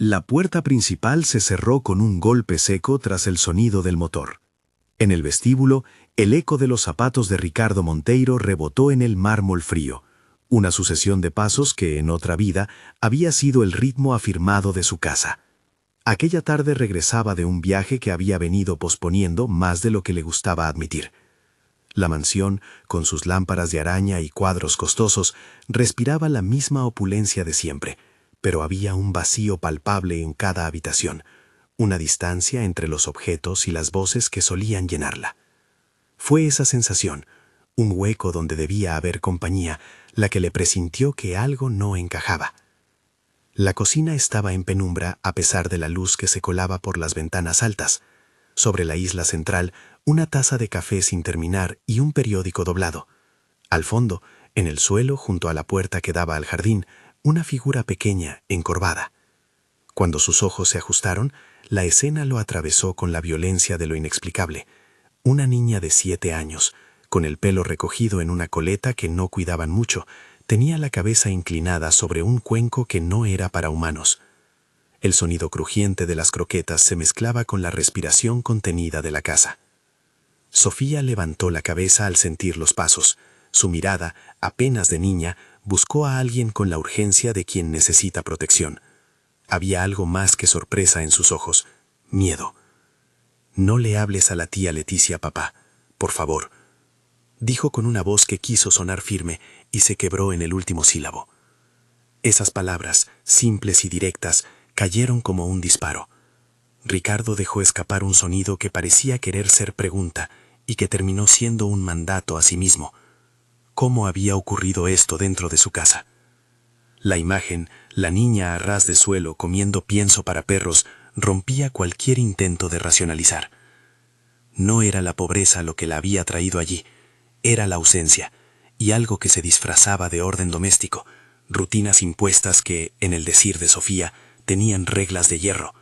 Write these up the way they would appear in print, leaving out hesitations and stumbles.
La puerta principal se cerró con un golpe seco tras el sonido del motor. En el vestíbulo, el eco de los zapatos de Ricardo Monteiro rebotó en el mármol frío, una sucesión de pasos que, en otra vida, había sido el ritmo afirmado de su casa. Aquella tarde regresaba de un viaje que había venido posponiendo más de lo que le gustaba admitir. La mansión, con sus lámparas de araña y cuadros costosos, respiraba la misma opulencia de siempre, pero había un vacío palpable en cada habitación, una distancia entre los objetos y las voces que solían llenarla. Fue esa sensación, un hueco donde debía haber compañía, la que le presintió que algo no encajaba. La cocina estaba en penumbra a pesar de la luz que se colaba por las ventanas altas. Sobre la isla central, una taza de café sin terminar y un periódico doblado. Al fondo, en el suelo junto a la puerta que daba al jardín, una figura pequeña, encorvada. Cuando sus ojos se ajustaron, la escena lo atravesó con la violencia de lo inexplicable. Una niña de 7 años, con el pelo recogido en una coleta que no cuidaban mucho, tenía la cabeza inclinada sobre un cuenco que no era para humanos. El sonido crujiente de las croquetas se mezclaba con la respiración contenida de la casa. Sofía levantó la cabeza al sentir los pasos. Su mirada, apenas de niña, buscó a alguien con la urgencia de quien necesita protección. Había algo más que sorpresa en sus ojos, miedo. «No le hables a la tía Leticia, papá, por favor», dijo con una voz que quiso sonar firme y se quebró en el último sílabo. Esas palabras, simples y directas, cayeron como un disparo. Ricardo dejó escapar un sonido que parecía querer ser pregunta y que terminó siendo un mandato a sí mismo. ¿Cómo había ocurrido esto dentro de su casa? La imagen, la niña a ras de suelo comiendo pienso para perros, rompía cualquier intento de racionalizar. No era la pobreza lo que la había traído allí, era la ausencia, y algo que se disfrazaba de orden doméstico, rutinas impuestas que, en el decir de Sofía, tenían reglas de hierro.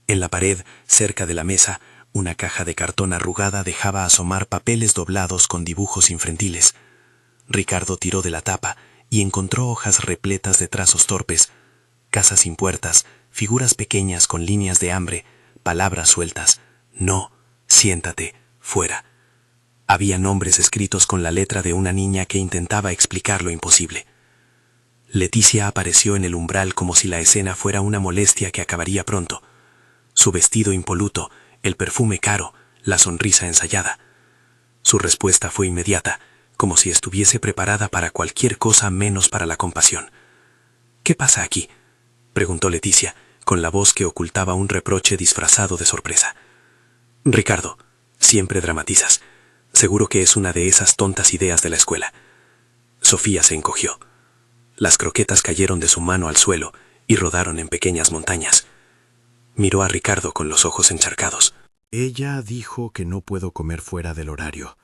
En la pared, cerca de la mesa, una caja de cartón arrugada dejaba asomar papeles doblados con dibujos infantiles. Ricardo tiró de la tapa y encontró hojas repletas de trazos torpes, casas sin puertas, figuras pequeñas con líneas de hambre, palabras sueltas. No, siéntate, fuera. Había nombres escritos con la letra de una niña que intentaba explicar lo imposible. Leticia apareció en el umbral como si la escena fuera una molestia que acabaría pronto. Su vestido impoluto, el perfume caro, la sonrisa ensayada. Su respuesta fue inmediata, como si estuviese preparada para cualquier cosa menos para la compasión. «¿Qué pasa aquí?», preguntó Leticia, con la voz que ocultaba un reproche disfrazado de sorpresa. «Ricardo, siempre dramatizas. Seguro que es una de esas tontas ideas de la escuela». Sofía se encogió. Las croquetas cayeron de su mano al suelo y rodaron en pequeñas montañas. Miró a Ricardo con los ojos encharcados. «Ella dijo que no puedo comer fuera del horario»,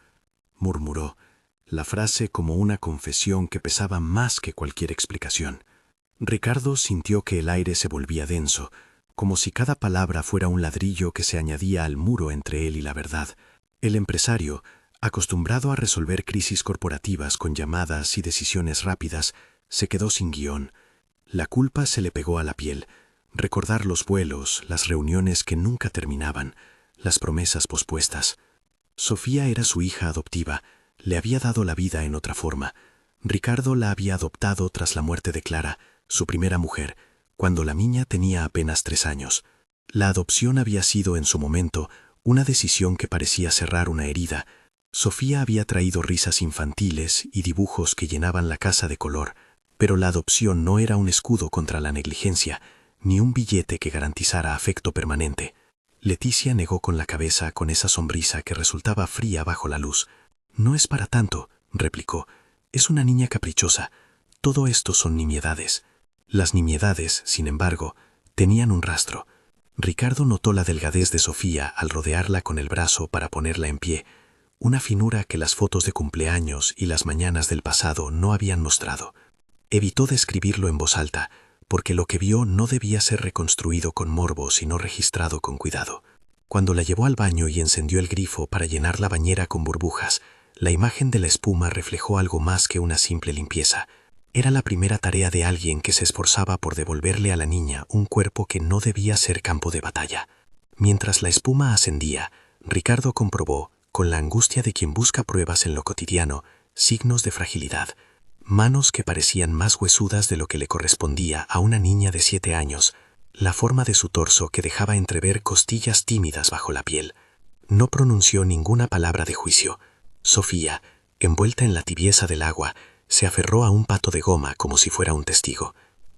murmuró, la frase como una confesión que pesaba más que cualquier explicación. Ricardo sintió que el aire se volvía denso, como si cada palabra fuera un ladrillo que se añadía al muro entre él y la verdad. El empresario, acostumbrado a resolver crisis corporativas con llamadas y decisiones rápidas, se quedó sin guión. La culpa se le pegó a la piel. Recordar los vuelos, las reuniones que nunca terminaban, las promesas pospuestas. Sofía era su hija adoptiva, le había dado la vida en otra forma. Ricardo la había adoptado tras la muerte de Clara, su primera mujer, cuando la niña tenía apenas 3 años. La adopción había sido en su momento una decisión que parecía cerrar una herida. Sofía había traído risas infantiles y dibujos que llenaban la casa de color, pero la adopción no era un escudo contra la negligencia, ni un billete que garantizara afecto permanente. Leticia negó con la cabeza con esa sonrisa que resultaba fría bajo la luz. «No es para tanto», replicó. «Es una niña caprichosa. Todo esto son nimiedades». Las nimiedades, sin embargo, tenían un rastro. Ricardo notó la delgadez de Sofía al rodearla con el brazo para ponerla en pie, una finura que las fotos de cumpleaños y las mañanas del pasado no habían mostrado. Evitó describirlo en voz alta, porque lo que vio no debía ser reconstruido con morbo, sino registrado con cuidado. Cuando la llevó al baño y encendió el grifo para llenar la bañera con burbujas, la imagen de la espuma reflejó algo más que una simple limpieza. Era la primera tarea de alguien que se esforzaba por devolverle a la niña un cuerpo que no debía ser campo de batalla. Mientras la espuma ascendía, Ricardo comprobó, con la angustia de quien busca pruebas en lo cotidiano, signos de fragilidad. Manos que parecían más huesudas de lo que le correspondía a una niña de 7 años, la forma de su torso que dejaba entrever costillas tímidas bajo la piel. No pronunció ninguna palabra de juicio. Sofía, envuelta en la tibieza del agua, se aferró a un pato de goma como si fuera un testigo.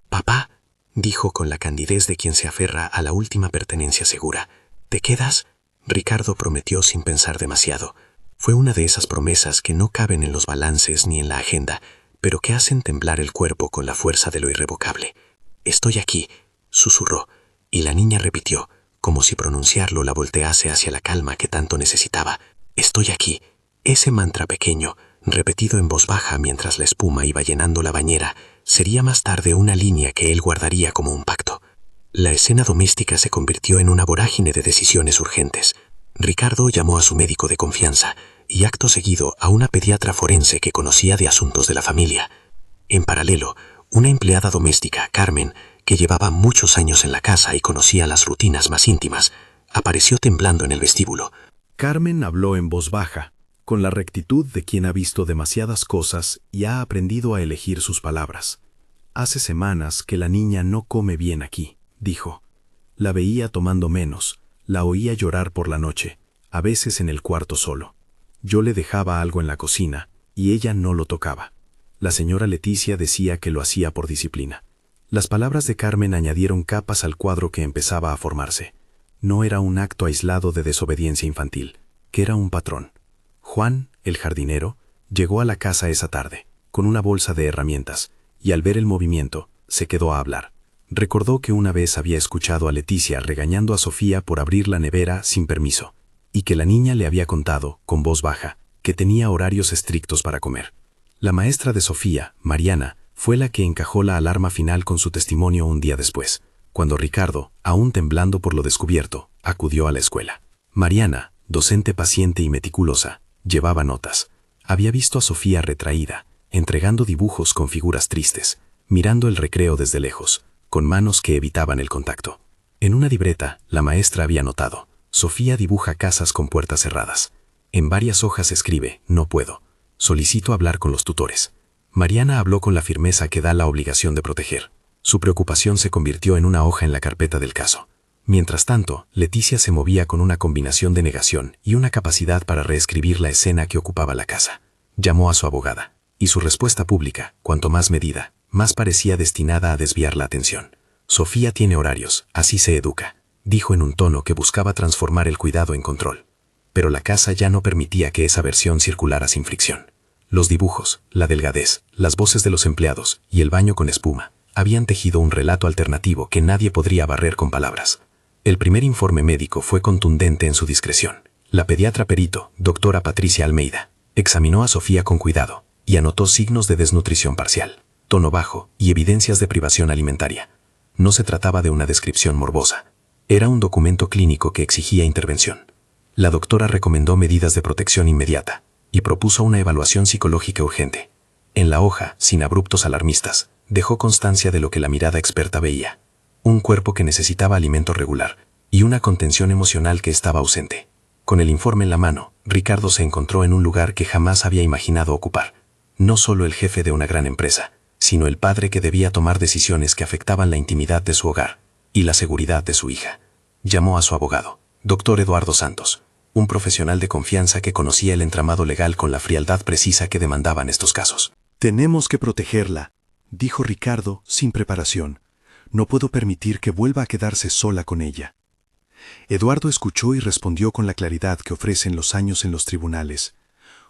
«Papá», dijo con la candidez de quien se aferra a la última pertenencia segura. «¿Te quedas?». Ricardo prometió sin pensar demasiado. Fue una de esas promesas que no caben en los balances ni en la agenda, pero que hacen temblar el cuerpo con la fuerza de lo irrevocable. «Estoy aquí», susurró, y la niña repitió, como si pronunciarlo la voltease hacia la calma que tanto necesitaba. «Estoy aquí». Ese mantra pequeño, repetido en voz baja mientras la espuma iba llenando la bañera, sería más tarde una línea que él guardaría como un pacto. La escena doméstica se convirtió en una vorágine de decisiones urgentes. Ricardo llamó a su médico de confianza y acto seguido a una pediatra forense que conocía de asuntos de la familia. En paralelo, una empleada doméstica, Carmen, que llevaba muchos años en la casa y conocía las rutinas más íntimas, apareció temblando en el vestíbulo. Carmen habló en voz baja, con la rectitud de quien ha visto demasiadas cosas y ha aprendido a elegir sus palabras. «Hace semanas que la niña no come bien aquí», dijo. «La veía tomando menos, la oía llorar por la noche, a veces en el cuarto solo. Yo le dejaba algo en la cocina y ella no lo tocaba. La señora Leticia decía que lo hacía por disciplina». Las palabras de Carmen añadieron capas al cuadro que empezaba a formarse. No era un acto aislado de desobediencia infantil, que era un patrón. Juan, el jardinero, llegó a la casa esa tarde, con una bolsa de herramientas, y al ver el movimiento, se quedó a hablar. Recordó que una vez había escuchado a Leticia regañando a Sofía por abrir la nevera sin permiso, y que la niña le había contado, con voz baja, que tenía horarios estrictos para comer. La maestra de Sofía, Mariana, fue la que encajó la alarma final con su testimonio un día después, cuando Ricardo, aún temblando por lo descubierto, acudió a la escuela. Mariana, docente paciente y meticulosa, llevaba notas. Había visto a Sofía retraída, entregando dibujos con figuras tristes, mirando el recreo desde lejos, con manos que evitaban el contacto. En una libreta, la maestra había notado: Sofía dibuja casas con puertas cerradas. En varias hojas escribe: no puedo. Solicito hablar con los tutores. Mariana habló con la firmeza que da la obligación de proteger. Su preocupación se convirtió en una hoja en la carpeta del caso. Mientras tanto, Leticia se movía con una combinación de negación y una capacidad para reescribir la escena que ocupaba la casa. Llamó a su abogada, y su respuesta pública, cuanto más medida, más parecía destinada a desviar la atención. «Sofía tiene horarios, así se educa», dijo en un tono que buscaba transformar el cuidado en control. Pero la casa ya no permitía que esa versión circulara sin fricción. Los dibujos, la delgadez, las voces de los empleados y el baño con espuma habían tejido un relato alternativo que nadie podría barrer con palabras. El primer informe médico fue contundente en su discreción. La pediatra perito, doctora Patricia Almeida, examinó a Sofía con cuidado y anotó signos de desnutrición parcial, tono bajo y evidencias de privación alimentaria. No se trataba de una descripción morbosa. Era un documento clínico que exigía intervención. La doctora recomendó medidas de protección inmediata y propuso una evaluación psicológica urgente. En la hoja, sin abruptos alarmistas, dejó constancia de lo que la mirada experta veía: un cuerpo que necesitaba alimento regular y una contención emocional que estaba ausente. Con el informe en la mano, Ricardo se encontró en un lugar que jamás había imaginado ocupar. No solo el jefe de una gran empresa, sino el padre que debía tomar decisiones que afectaban la intimidad de su hogar y la seguridad de su hija. Llamó a su abogado, doctor Eduardo Santos, un profesional de confianza que conocía el entramado legal con la frialdad precisa que demandaban estos casos. «Tenemos que protegerla», dijo Ricardo sin preparación. «No puedo permitir que vuelva a quedarse sola con ella». Eduardo escuchó y respondió con la claridad que ofrecen los años en los tribunales.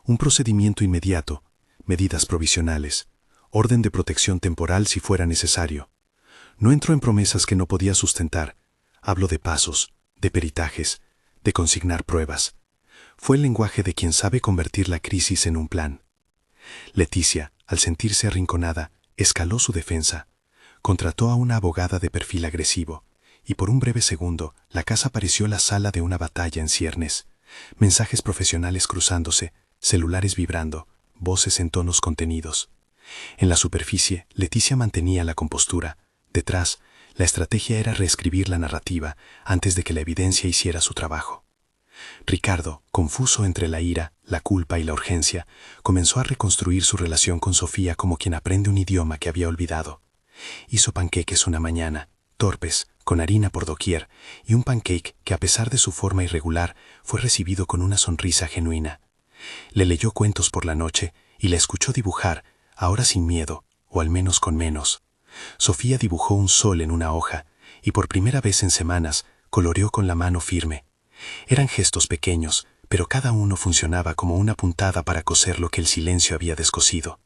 Un procedimiento inmediato, medidas provisionales, orden de protección temporal si fuera necesario. No entró en promesas que no podía sustentar. Habló de pasos, de peritajes, de consignar pruebas. Fue el lenguaje de quien sabe convertir la crisis en un plan. Leticia, al sentirse arrinconada, escaló su defensa. Contrató a una abogada de perfil agresivo, y por un breve segundo la casa pareció la sala de una batalla en ciernes. Mensajes profesionales cruzándose, celulares vibrando, voces en tonos contenidos. En la superficie, Leticia mantenía la compostura. Detrás, la estrategia era reescribir la narrativa antes de que la evidencia hiciera su trabajo. Ricardo, confuso entre la ira, la culpa y la urgencia, comenzó a reconstruir su relación con Sofía como quien aprende un idioma que había olvidado. Hizo panqueques una mañana, torpes, con harina por doquier, y un pancake que a pesar de su forma irregular fue recibido con una sonrisa genuina. Le leyó cuentos por la noche y la escuchó dibujar, ahora sin miedo, o al menos con menos. Sofía dibujó un sol en una hoja, y por primera vez en semanas coloreó con la mano firme. Eran gestos pequeños, pero cada uno funcionaba como una puntada para coser lo que el silencio había descosido.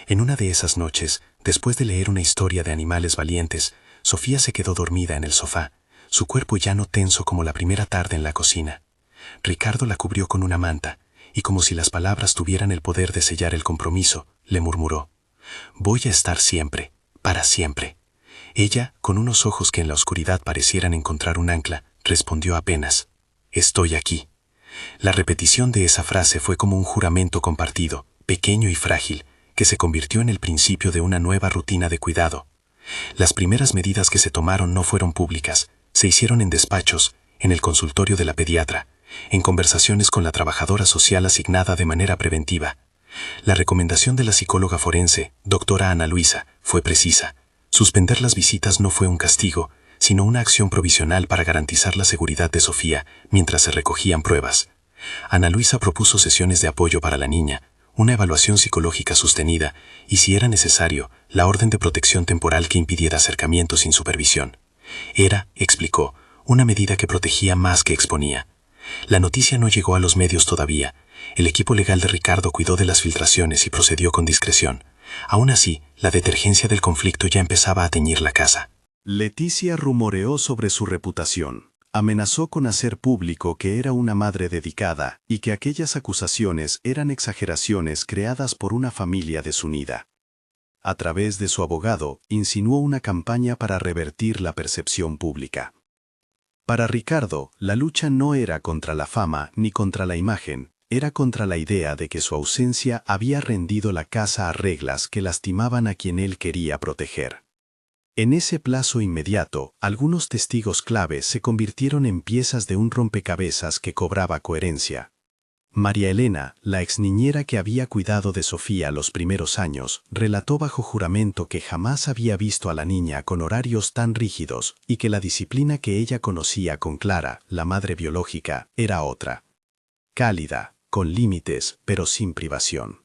En una de esas noches, después de leer una historia de animales valientes, Sofía se quedó dormida en el sofá, su cuerpo ya no tenso como la primera tarde en la cocina. Ricardo la cubrió con una manta, y como si las palabras tuvieran el poder de sellar el compromiso, le murmuró: «Voy a estar siempre, para siempre». Ella, con unos ojos que en la oscuridad parecieran encontrar un ancla, respondió apenas: «Estoy aquí». La repetición de esa frase fue como un juramento compartido, pequeño y frágil, que se convirtió en el principio de una nueva rutina de cuidado. Las primeras medidas que se tomaron no fueron públicas, se hicieron en despachos, en el consultorio de la pediatra, en conversaciones con la trabajadora social asignada de manera preventiva. La recomendación de la psicóloga forense, doctora Ana Luisa, fue precisa. Suspender las visitas no fue un castigo, sino una acción provisional para garantizar la seguridad de Sofía mientras se recogían pruebas. Ana Luisa propuso sesiones de apoyo para la niña, una evaluación psicológica sostenida y, si era necesario, la orden de protección temporal que impidiera acercamientos sin supervisión. Era, explicó, una medida que protegía más que exponía. La noticia no llegó a los medios todavía. El equipo legal de Ricardo cuidó de las filtraciones y procedió con discreción. Aún así, la detergencia del conflicto ya empezaba a teñir la casa. Leticia rumoreó sobre su reputación. Amenazó con hacer público que era una madre dedicada y que aquellas acusaciones eran exageraciones creadas por una familia desunida. A través de su abogado, insinuó una campaña para revertir la percepción pública. Para Ricardo, la lucha no era contra la fama ni contra la imagen, era contra la idea de que su ausencia había rendido la casa a reglas que lastimaban a quien él quería proteger. En ese plazo inmediato, algunos testigos clave se convirtieron en piezas de un rompecabezas que cobraba coherencia. María Elena, la exniñera que había cuidado de Sofía los primeros años, relató bajo juramento que jamás había visto a la niña con horarios tan rígidos y que la disciplina que ella conocía con Clara, la madre biológica, era otra. Cálida, con límites, pero sin privación.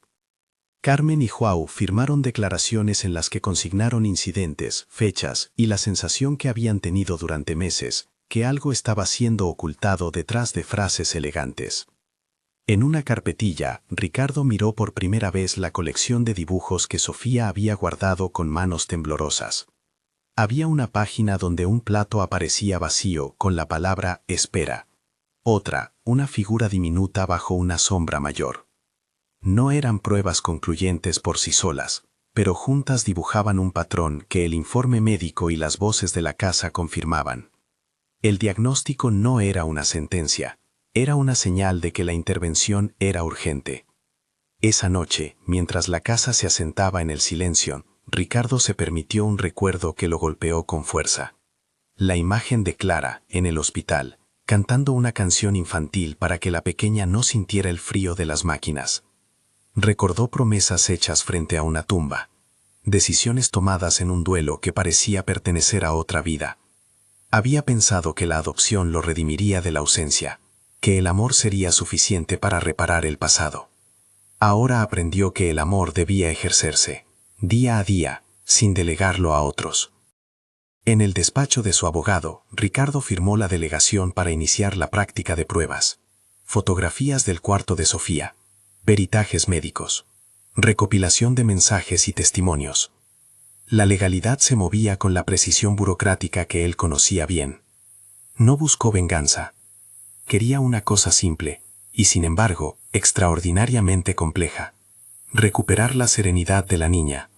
Carmen y Joao firmaron declaraciones en las que consignaron incidentes, fechas y la sensación que habían tenido durante meses, que algo estaba siendo ocultado detrás de frases elegantes. En una carpetilla, Ricardo miró por primera vez la colección de dibujos que Sofía había guardado con manos temblorosas. Había una página donde un plato aparecía vacío con la palabra «espera». Otra, una figura diminuta bajo una sombra mayor. No eran pruebas concluyentes por sí solas, pero juntas dibujaban un patrón que el informe médico y las voces de la casa confirmaban. El diagnóstico no era una sentencia, era una señal de que la intervención era urgente. Esa noche, mientras la casa se asentaba en el silencio, Ricardo se permitió un recuerdo que lo golpeó con fuerza. La imagen de Clara, en el hospital, cantando una canción infantil para que la pequeña no sintiera el frío de las máquinas. Recordó promesas hechas frente a una tumba, decisiones tomadas en un duelo que parecía pertenecer a otra vida. Había pensado que la adopción lo redimiría de la ausencia, que el amor sería suficiente para reparar el pasado. Ahora aprendió que el amor debía ejercerse, día a día, sin delegarlo a otros. En el despacho de su abogado, Ricardo firmó la delegación para iniciar la práctica de pruebas. Fotografías del cuarto de Sofía. Peritajes médicos. Recopilación de mensajes y testimonios. La legalidad se movía con la precisión burocrática que él conocía bien. No buscó venganza. Quería una cosa simple, y sin embargo, extraordinariamente compleja. Recuperar la serenidad de la niña.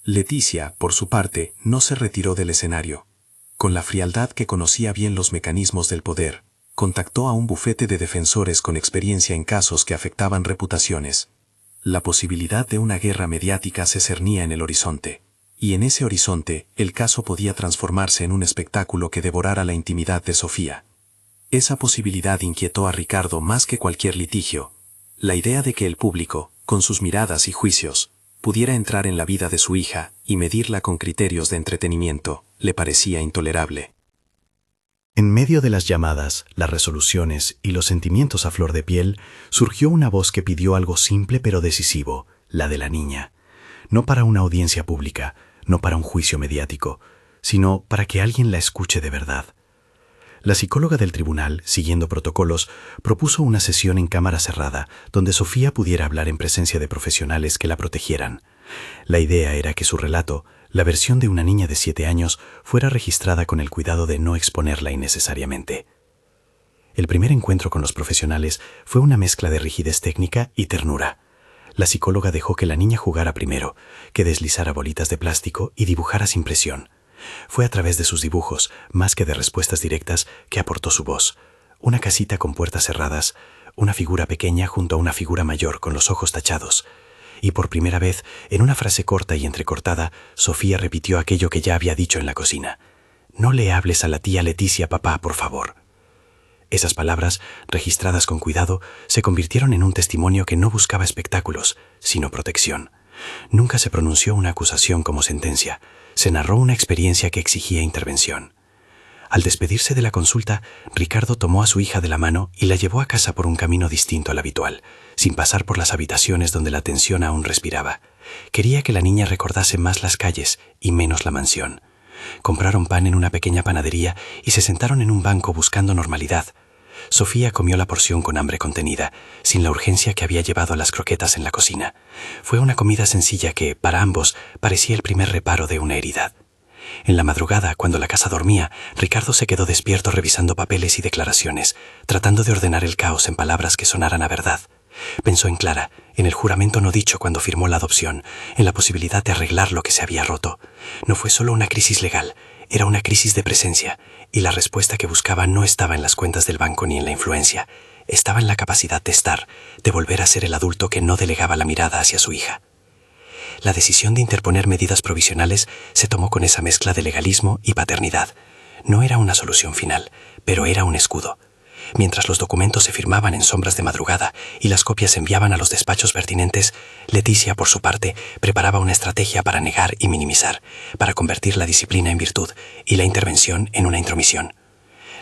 Leticia, por su parte, no se retiró del escenario. Con la frialdad que conocía bien los mecanismos del poder, contactó a un bufete de defensores con experiencia en casos que afectaban reputaciones. La posibilidad de una guerra mediática se cernía en el horizonte, y en ese horizonte el caso podía transformarse en un espectáculo que devorara la intimidad de Sofía. Esa posibilidad inquietó a Ricardo más que cualquier litigio. La idea de que el público, con sus miradas y juicios, pudiera entrar en la vida de su hija y medirla con criterios de entretenimiento, le parecía intolerable. En medio de las llamadas, las resoluciones y los sentimientos a flor de piel, surgió una voz que pidió algo simple pero decisivo, la de la niña. No para una audiencia pública, no para un juicio mediático, sino para que alguien la escuche de verdad. La psicóloga del tribunal, siguiendo protocolos, propuso una sesión en cámara cerrada, donde Sofía pudiera hablar en presencia de profesionales que la protegieran. La idea era que su relato, la versión de una niña de 7 años, fuera registrada con el cuidado de no exponerla innecesariamente. El primer encuentro con los profesionales fue una mezcla de rigidez técnica y ternura. La psicóloga dejó que la niña jugara primero, que deslizara bolitas de plástico y dibujara sin presión. Fue a través de sus dibujos, más que de respuestas directas, que aportó su voz. Una casita con puertas cerradas, una figura pequeña junto a una figura mayor con los ojos tachados. Y por primera vez, en una frase corta y entrecortada, Sofía repitió aquello que ya había dicho en la cocina. «No le hables a la tía Leticia, papá, por favor». Esas palabras, registradas con cuidado, se convirtieron en un testimonio que no buscaba espectáculos, sino protección. Nunca se pronunció una acusación como sentencia. Se narró una experiencia que exigía intervención. Al despedirse de la consulta, Ricardo tomó a su hija de la mano y la llevó a casa por un camino distinto al habitual, sin pasar por las habitaciones donde la tensión aún respiraba. Quería que la niña recordase más las calles y menos la mansión. Compraron pan en una pequeña panadería y se sentaron en un banco buscando normalidad. Sofía comió la porción con hambre contenida, sin la urgencia que había llevado a las croquetas en la cocina. Fue una comida sencilla que, para ambos, parecía el primer reparo de una herida. En la madrugada, cuando la casa dormía, Ricardo se quedó despierto revisando papeles y declaraciones, tratando de ordenar el caos en palabras que sonaran a verdad. Pensó en Clara, en el juramento no dicho cuando firmó la adopción, en la posibilidad de arreglar lo que se había roto. No fue solo una crisis legal, era una crisis de presencia, y la respuesta que buscaba no estaba en las cuentas del banco ni en la influencia. Estaba en la capacidad de estar, de volver a ser el adulto que no delegaba la mirada hacia su hija. La decisión de interponer medidas provisionales se tomó con esa mezcla de legalismo y paternidad. No era una solución final, pero era un escudo. Mientras los documentos se firmaban en sombras de madrugada y las copias se enviaban a los despachos pertinentes, Leticia, por su parte, preparaba una estrategia para negar y minimizar, para convertir la disciplina en virtud y la intervención en una intromisión.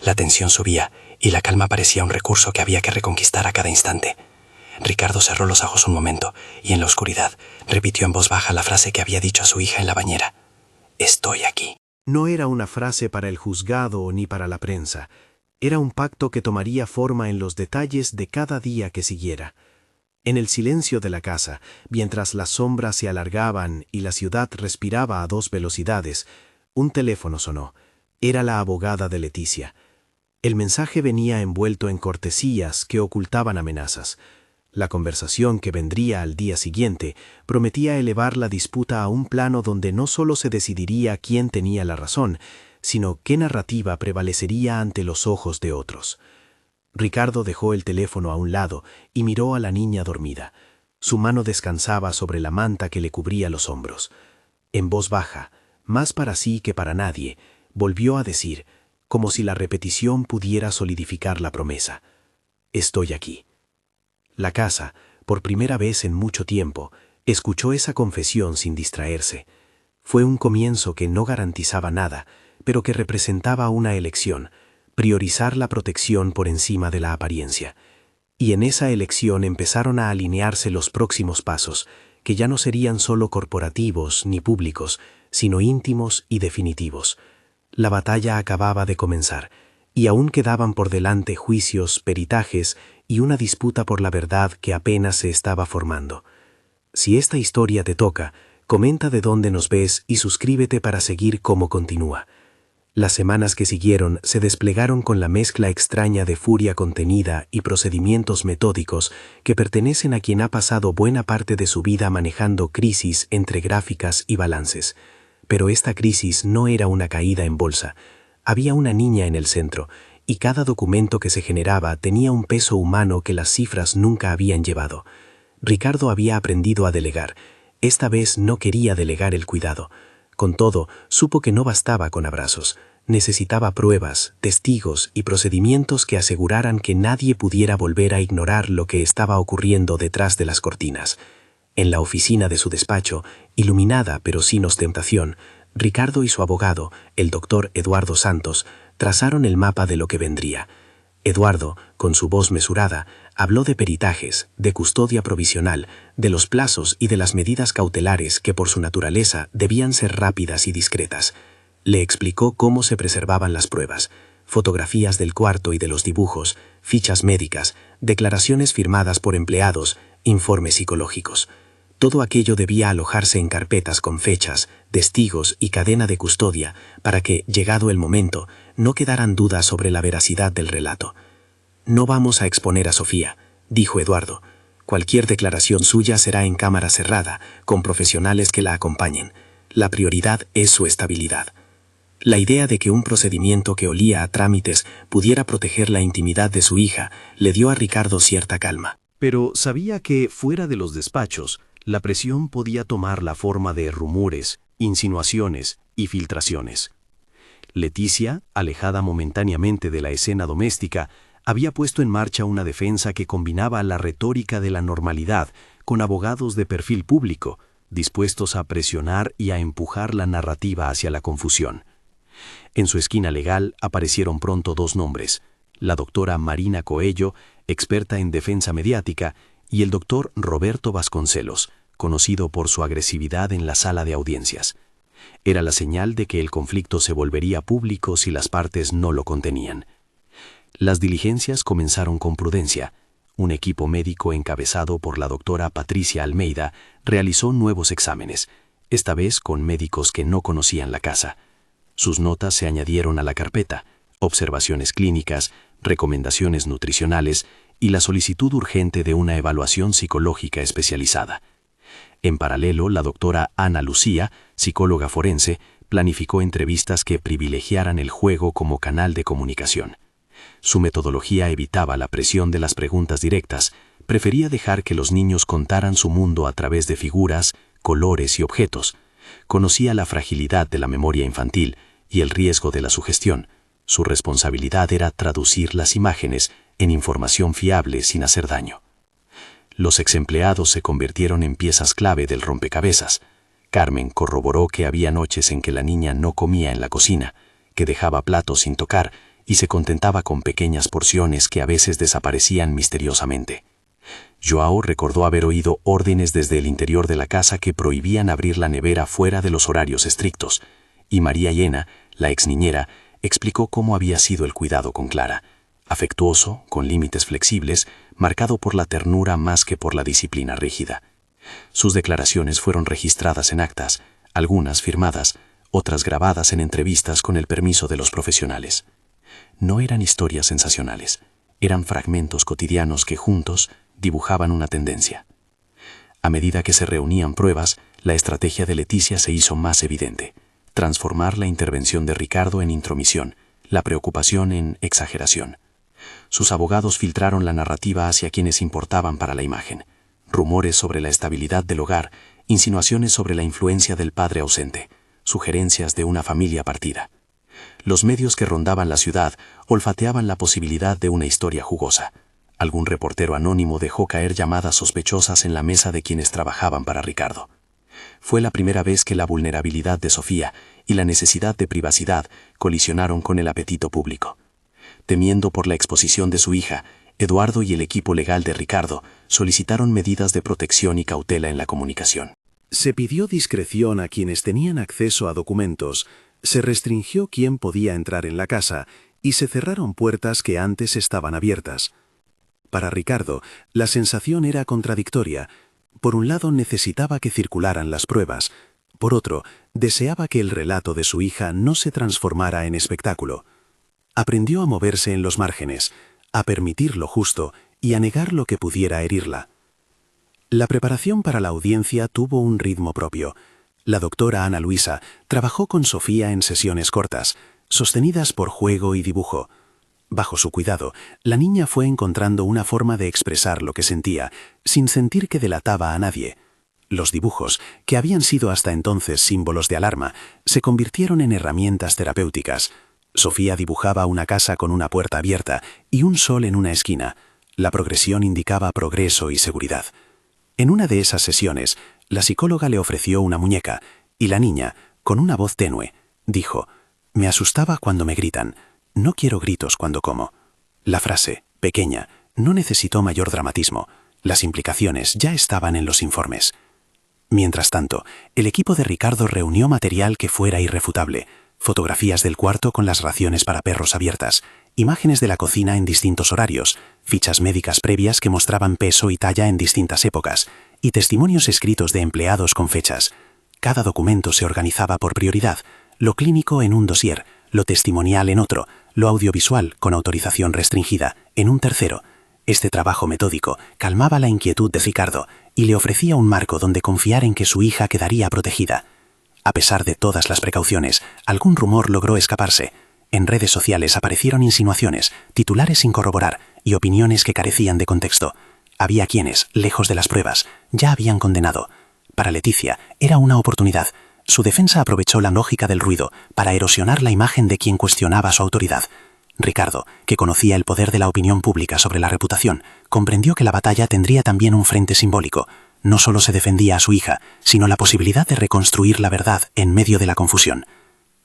La tensión subía y la calma parecía un recurso que había que reconquistar a cada instante. Ricardo cerró los ojos un momento y en la oscuridad repitió en voz baja la frase que había dicho a su hija en la bañera. «Estoy aquí». No era una frase para el juzgado ni para la prensa. Era un pacto que tomaría forma en los detalles de cada día que siguiera. En el silencio de la casa, mientras las sombras se alargaban y la ciudad respiraba a 2 velocidades, un teléfono sonó. Era la abogada de Leticia. El mensaje venía envuelto en cortesías que ocultaban amenazas. La conversación que vendría al día siguiente prometía elevar la disputa a un plano donde no solo se decidiría quién tenía la razón, sino qué narrativa prevalecería ante los ojos de otros. Ricardo dejó el teléfono a un lado y miró a la niña dormida. Su mano descansaba sobre la manta que le cubría los hombros. En voz baja, más para sí que para nadie, volvió a decir, como si la repetición pudiera solidificar la promesa: «Estoy aquí». La casa, por primera vez en mucho tiempo, escuchó esa confesión sin distraerse. Fue un comienzo que no garantizaba nada, pero que representaba una elección, priorizar la protección por encima de la apariencia. Y en esa elección empezaron a alinearse los próximos pasos, que ya no serían solo corporativos ni públicos, sino íntimos y definitivos. La batalla acababa de comenzar, y aún quedaban por delante juicios, peritajes y una disputa por la verdad que apenas se estaba formando. Si esta historia te toca, comenta de dónde nos ves y suscríbete para seguir cómo continúa. Las semanas que siguieron se desplegaron con la mezcla extraña de furia contenida y procedimientos metódicos que pertenecen a quien ha pasado buena parte de su vida manejando crisis entre gráficas y balances. Pero esta crisis no era una caída en bolsa. Había una niña en el centro, y cada documento que se generaba tenía un peso humano que las cifras nunca habían llevado. Ricardo había aprendido a delegar. Esta vez no quería delegar el cuidado. Con todo, supo que no bastaba con abrazos. Necesitaba pruebas, testigos y procedimientos que aseguraran que nadie pudiera volver a ignorar lo que estaba ocurriendo detrás de las cortinas. En la oficina de su despacho, iluminada pero sin ostentación, Ricardo y su abogado, el doctor Eduardo Santos, trazaron el mapa de lo que vendría. Eduardo, con su voz mesurada, habló de peritajes, de custodia provisional, de los plazos y de las medidas cautelares que por su naturaleza debían ser rápidas y discretas. Le explicó cómo se preservaban las pruebas, fotografías del cuarto y de los dibujos, fichas médicas, declaraciones firmadas por empleados, informes psicológicos. Todo aquello debía alojarse en carpetas con fechas, testigos y cadena de custodia para que, llegado el momento, no quedaran dudas sobre la veracidad del relato. «No vamos a exponer a Sofía», dijo Eduardo. «Cualquier declaración suya será en cámara cerrada, con profesionales que la acompañen. La prioridad es su estabilidad». La idea de que un procedimiento que olía a trámites pudiera proteger la intimidad de su hija le dio a Ricardo cierta calma. Pero sabía que, fuera de los despachos, la presión podía tomar la forma de rumores, insinuaciones y filtraciones. Leticia, alejada momentáneamente de la escena doméstica, había puesto en marcha una defensa que combinaba la retórica de la normalidad con abogados de perfil público, dispuestos a presionar y a empujar la narrativa hacia la confusión. En su esquina legal aparecieron pronto dos nombres: la doctora Marina Coello, experta en defensa mediática, y el doctor Roberto Vasconcelos, conocido por su agresividad en la sala de audiencias. Era la señal de que el conflicto se volvería público si las partes no lo contenían. Las diligencias comenzaron con prudencia. Un equipo médico encabezado por la doctora Patricia Almeida realizó nuevos exámenes, esta vez con médicos que no conocían la casa. Sus notas se añadieron a la carpeta: observaciones clínicas, recomendaciones nutricionales y la solicitud urgente de una evaluación psicológica especializada. En paralelo, la doctora Ana Lucía, psicóloga forense, planificó entrevistas que privilegiaran el juego como canal de comunicación. Su metodología evitaba la presión de las preguntas directas, prefería dejar que los niños contaran su mundo a través de figuras, colores y objetos. Conocía la fragilidad de la memoria infantil y el riesgo de la sugestión. Su responsabilidad era traducir las imágenes en información fiable sin hacer daño. Los exempleados se convirtieron en piezas clave del rompecabezas. Carmen corroboró que había noches en que la niña no comía en la cocina, que dejaba platos sin tocar y se contentaba con pequeñas porciones que a veces desaparecían misteriosamente. Joao recordó haber oído órdenes desde el interior de la casa que prohibían abrir la nevera fuera de los horarios estrictos, y María Llena, la exniñera, explicó cómo había sido el cuidado con Clara: afectuoso, con límites flexibles, marcado por la ternura más que por la disciplina rígida. Sus declaraciones fueron registradas en actas, algunas firmadas, otras grabadas en entrevistas con el permiso de los profesionales. No eran historias sensacionales, eran fragmentos cotidianos que juntos dibujaban una tendencia. A medida que se reunían pruebas, la estrategia de Leticia se hizo más evidente: transformar la intervención de Ricardo en intromisión, la preocupación en exageración. Sus abogados filtraron la narrativa hacia quienes importaban para la imagen: rumores sobre la estabilidad del hogar, insinuaciones sobre la influencia del padre ausente, sugerencias de una familia partida. Los medios que rondaban la ciudad olfateaban la posibilidad de una historia jugosa. Algún reportero anónimo dejó caer llamadas sospechosas en la mesa de quienes trabajaban para Ricardo. Fue la primera vez que la vulnerabilidad de Sofía y la necesidad de privacidad colisionaron con el apetito público. Temiendo por la exposición de su hija, Eduardo y el equipo legal de Ricardo solicitaron medidas de protección y cautela en la comunicación. Se pidió discreción a quienes tenían acceso a documentos, se restringió quién podía entrar en la casa y se cerraron puertas que antes estaban abiertas. Para Ricardo, la sensación era contradictoria. Por un lado, necesitaba que circularan las pruebas. Por otro, deseaba que el relato de su hija no se transformara en espectáculo. Aprendió a moverse en los márgenes, a permitir lo justo y a negar lo que pudiera herirla. La preparación para la audiencia tuvo un ritmo propio. La doctora Ana Luisa trabajó con Sofía en sesiones cortas, sostenidas por juego y dibujo. Bajo su cuidado, la niña fue encontrando una forma de expresar lo que sentía, sin sentir que delataba a nadie. Los dibujos, que habían sido hasta entonces símbolos de alarma, se convirtieron en herramientas terapéuticas. Sofía dibujaba una casa con una puerta abierta y un sol en una esquina. La progresión indicaba progreso y seguridad. En una de esas sesiones, la psicóloga le ofreció una muñeca, y la niña, con una voz tenue, dijo: «Me asustaba cuando me gritan. No quiero gritos cuando como». La frase, pequeña, no necesitó mayor dramatismo. Las implicaciones ya estaban en los informes. Mientras tanto, el equipo de Ricardo reunió material que fuera irrefutable: fotografías del cuarto con las raciones para perros abiertas, imágenes de la cocina en distintos horarios, fichas médicas previas que mostraban peso y talla en distintas épocas, y testimonios escritos de empleados con fechas. Cada documento se organizaba por prioridad: lo clínico en un dossier, lo testimonial en otro, lo audiovisual, con autorización restringida, en un tercero. Este trabajo metódico calmaba la inquietud de Ricardo y le ofrecía un marco donde confiar en que su hija quedaría protegida. A pesar de todas las precauciones, algún rumor logró escaparse. En redes sociales aparecieron insinuaciones, titulares sin corroborar y opiniones que carecían de contexto. Había quienes, lejos de las pruebas, ya habían condenado. Para Leticia era una oportunidad. Su defensa aprovechó la lógica del ruido para erosionar la imagen de quien cuestionaba su autoridad. Ricardo, que conocía el poder de la opinión pública sobre la reputación, comprendió que la batalla tendría también un frente simbólico. No solo se defendía a su hija, sino la posibilidad de reconstruir la verdad en medio de la confusión.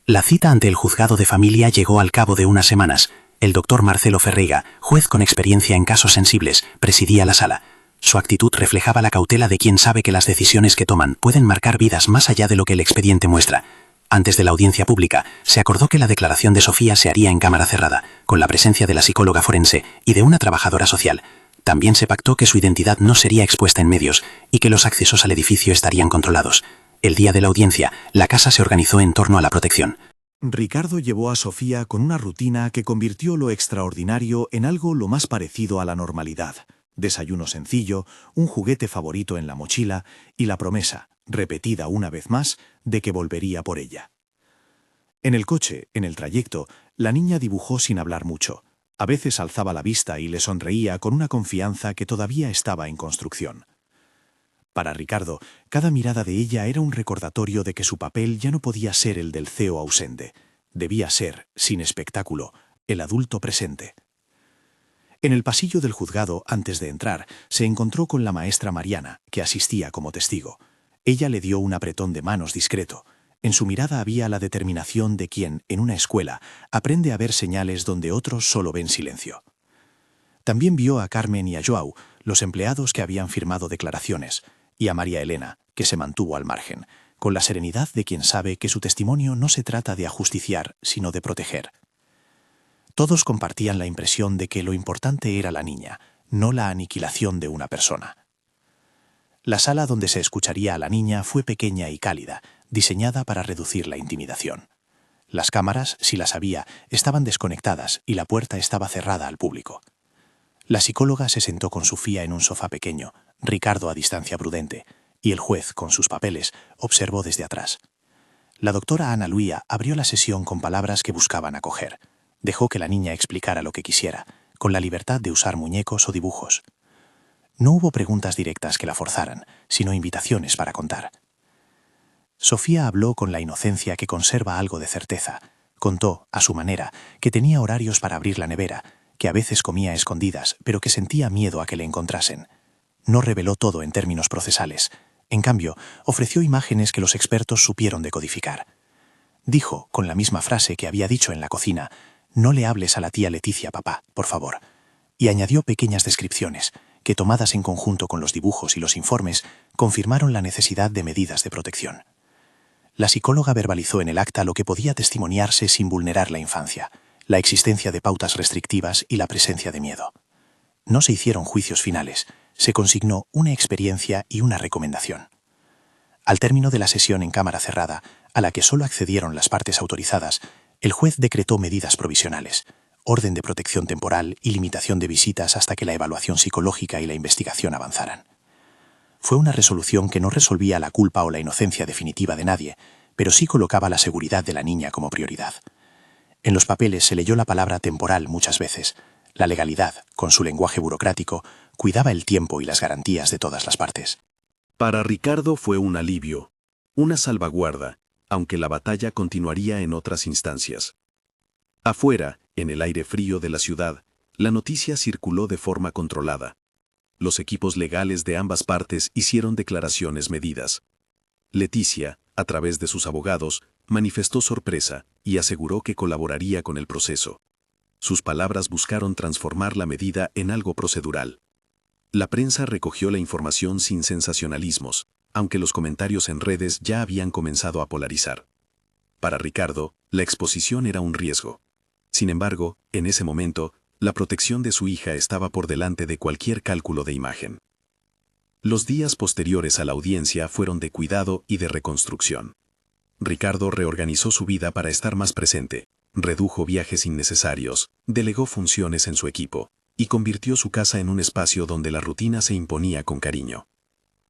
La cita ante el juzgado de familia llegó al cabo de unas semanas. El doctor Marcelo Ferreiga, juez con experiencia en casos sensibles, presidía la sala. Su actitud reflejaba la cautela de quien sabe que las decisiones que toman pueden marcar vidas más allá de lo que el expediente muestra. Antes de la audiencia pública, se acordó que la declaración de Sofía se haría en cámara cerrada, con la presencia de la psicóloga forense y de una trabajadora social. También se pactó que su identidad no sería expuesta en medios y que los accesos al edificio estarían controlados. El día de la audiencia, la casa se organizó en torno a la protección. Ricardo llevó a Sofía con una rutina que convirtió lo extraordinario en algo lo más parecido a la normalidad. Desayuno sencillo, un juguete favorito en la mochila y la promesa, repetida una vez más, de que volvería por ella. En el coche, en el trayecto, la niña dibujó sin hablar mucho. A veces alzaba la vista y le sonreía con una confianza que todavía estaba en construcción. Para Ricardo, cada mirada de ella era un recordatorio de que su papel ya no podía ser el del CEO ausente. Debía ser, sin espectáculo, el adulto presente. En el pasillo del juzgado, antes de entrar, se encontró con la maestra Mariana, que asistía como testigo. Ella le dio un apretón de manos discreto. En su mirada había la determinación de quien, en una escuela, aprende a ver señales donde otros solo ven silencio. También vio a Carmen y a Joao, los empleados que habían firmado declaraciones, y a María Elena, que se mantuvo al margen, con la serenidad de quien sabe que su testimonio no se trata de ajusticiar, sino de proteger. Todos compartían la impresión de que lo importante era la niña, no la aniquilación de una persona. La sala donde se escucharía a la niña fue pequeña y cálida, diseñada para reducir la intimidación. Las cámaras, si las había, estaban desconectadas y la puerta estaba cerrada al público. La psicóloga se sentó con Sofía en un sofá pequeño, Ricardo a distancia prudente, y el juez, con sus papeles, observó desde atrás. La doctora Ana Luía abrió la sesión con palabras que buscaban acoger. Dejó que la niña explicara lo que quisiera, con la libertad de usar muñecos o dibujos. No hubo preguntas directas que la forzaran, sino invitaciones para contar. Sofía habló con la inocencia que conserva algo de certeza. Contó, a su manera, que tenía horarios para abrir la nevera, que a veces comía a escondidas, pero que sentía miedo a que le encontrasen. No reveló todo en términos procesales. En cambio, ofreció imágenes que los expertos supieron decodificar. Dijo, con la misma frase que había dicho en la cocina: «No le hables a la tía Leticia, papá, por favor». Y añadió pequeñas descripciones, que tomadas en conjunto con los dibujos y los informes, confirmaron la necesidad de medidas de protección. La psicóloga verbalizó en el acta lo que podía testimoniarse sin vulnerar la infancia: la existencia de pautas restrictivas y la presencia de miedo. No se hicieron juicios finales, se consignó una experiencia y una recomendación. Al término de la sesión en cámara cerrada, a la que solo accedieron las partes autorizadas, el juez decretó medidas provisionales: orden de protección temporal y limitación de visitas hasta que la evaluación psicológica y la investigación avanzaran. Fue una resolución que no resolvía la culpa o la inocencia definitiva de nadie, pero sí colocaba la seguridad de la niña como prioridad. En los papeles se leyó la palabra temporal muchas veces. La legalidad, con su lenguaje burocrático, cuidaba el tiempo y las garantías de todas las partes. Para Ricardo fue un alivio, una salvaguarda, aunque la batalla continuaría en otras instancias. Afuera, en el aire frío de la ciudad, la noticia circuló de forma controlada. Los equipos legales de ambas partes hicieron declaraciones medidas. Leticia, a través de sus abogados, manifestó sorpresa y aseguró que colaboraría con el proceso. Sus palabras buscaron transformar la medida en algo procedural. La prensa recogió la información sin sensacionalismos, aunque los comentarios en redes ya habían comenzado a polarizar. Para Ricardo, la exposición era un riesgo. Sin embargo, en ese momento, la protección de su hija estaba por delante de cualquier cálculo de imagen. Los días posteriores a la audiencia fueron de cuidado y de reconstrucción. Ricardo reorganizó su vida para estar más presente, redujo viajes innecesarios, delegó funciones en su equipo y convirtió su casa en un espacio donde la rutina se imponía con cariño.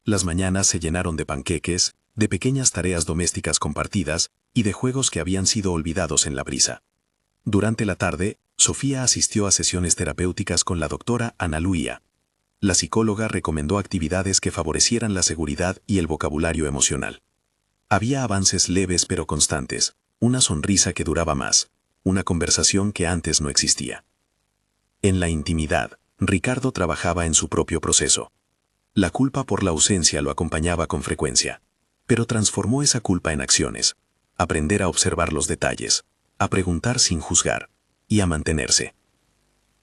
Las mañanas se llenaron de panqueques, de pequeñas tareas domésticas compartidas y de juegos que habían sido olvidados en la brisa. Durante la tarde, Sofía asistió a sesiones terapéuticas con la doctora Ana Luía. La psicóloga recomendó actividades que favorecieran la seguridad y el vocabulario emocional. Había avances leves pero constantes, una sonrisa que duraba más, una conversación que antes no existía. En la intimidad, Ricardo trabajaba en su propio proceso. La culpa por la ausencia lo acompañaba con frecuencia, pero transformó esa culpa en acciones, aprender a observar los detalles, a preguntar sin juzgar y a mantenerse.